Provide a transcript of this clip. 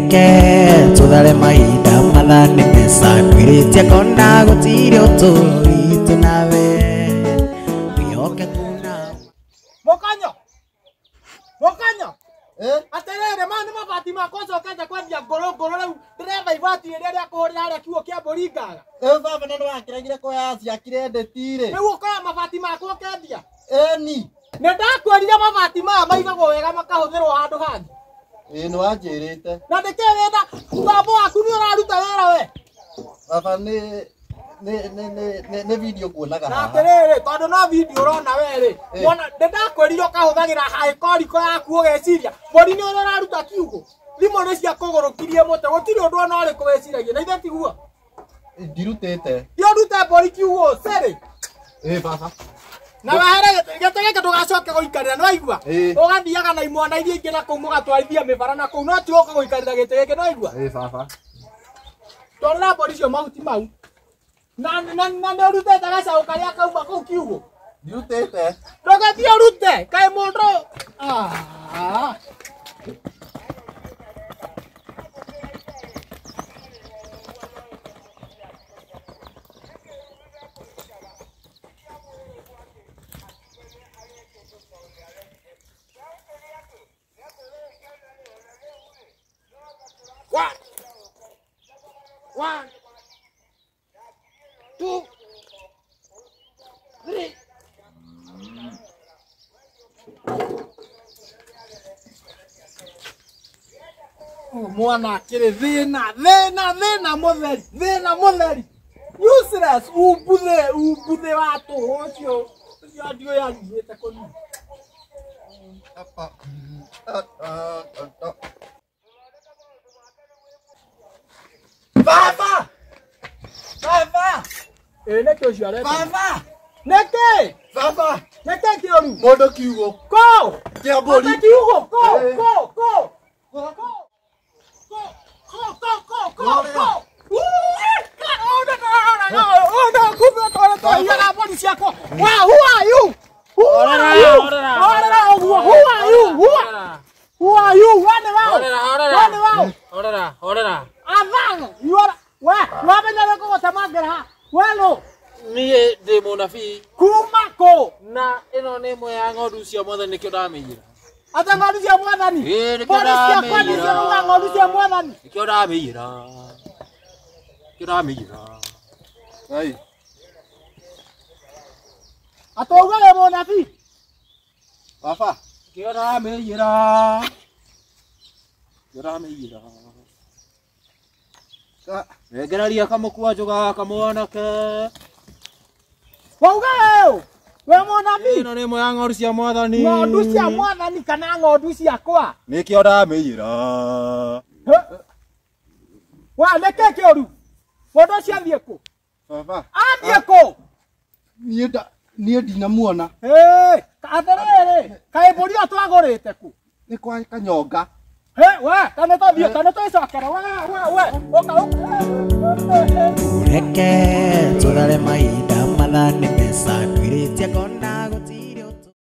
Reke tuthare mahinda mathani mbeca twiritie kona gutiri uturi nawe wihoke kuna Mokanyo aterere mani mabati makosa kaja kwendia ngorongoro riu ndireva ibati iria ria kuhurira ria kiugo kia Boringaga baba nando akiragire ko yasi akirendetire riu ukoya mabati makwo kendia ni ndakwerire mabati maya maigagwo wega makahuthirwo handu hangi no anjirite na ndikewenda baba waku ni uraruta wira we baba ne video kuonaga na atiriri tondu no video urona weri wona ndakwerire ukahuthagira haikoriko yaku ugeciria mbori ni uraruta kiugo thimo ni cia kugurukirie mute gutiri undu ona uri kuweciragia na ithe tiguo ndirutete yo rute mbori kiugo seri baba na wahere getege ndugacoke guikarira no igua ugathiaga na imwana iria ingi na kuu mugatwarithia mibara na kuu no tioka guikarira gitege no igua baba tondu mbori cio mahuti mau na nä rutete gacaå karä a kauma kå u kiugo ndirutete ndågathie rute kaä må ndå One, two, three. Mwana kiri thina mutheri useless ubuthe watu ucio ndio yarigite kuni Baba neke ucio areta baba neke baba neke kioru mondo kiugo ko kia mbori kiugo ko Niä ndä må nabii kumako na ä no nä ĩmwe ya ng'ondu cia mwathani nä kä o ndamä ira ata ng'ondu cia mwathani nĩkĩo ciakwa ng'ondu cia mwathani nä kä o ndamä ira kä o ndamä ira atauga we mũnabii baba kä o ndamä ira kä o ndamä ira rengereria kamå kwanjå gaka mwanake wauga weũ we mũnabii ĩno nĩ ĩmwe ya ng'ondu cia mwathani ng'ondu cia mwathani kana ng'ondu ciakwa nä kä o ndamä ira wa nĩkĩ kĩũru mũndũ ũcio athiĩ kũ baba athiĩ kũ niĩ ndinamuona atĩrĩrĩ kaĩ mbũri ĩyo twagũrĩte kũ nĩ kwa kanyonga we kana twĩcokere Reke tuthare mahinda mathani mbeca twiritie kona